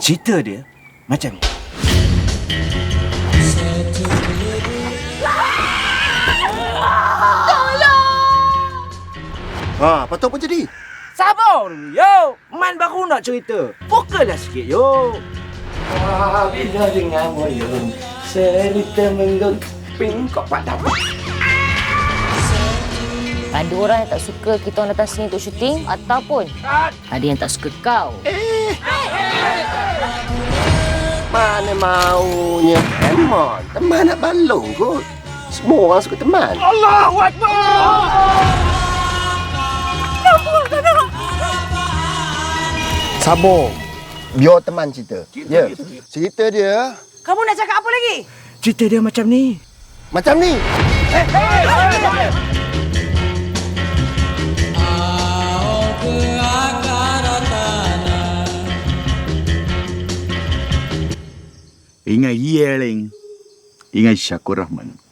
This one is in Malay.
Cerita dia macam ni. Lepas tu apa jadi? Sabar dulu, yo. Man baru nak cerita. Fokuslah sikit, yo. Bila dengan wayang cerita menggemping kok pada Ada orang yang tak suka kita orang datang sini untuk syuting ataupun ada yang tak suka kau. Mana maunya? Emon, teman nak balong kot. Semua orang suka teman. Allahu Akbar! Sabar. Biar teman cerita. Ya. Cerita dia Kamu nak cakap apa lagi? Cerita dia macam ni. macam ni. Ingat Yeling, ingat Syakur Rahman.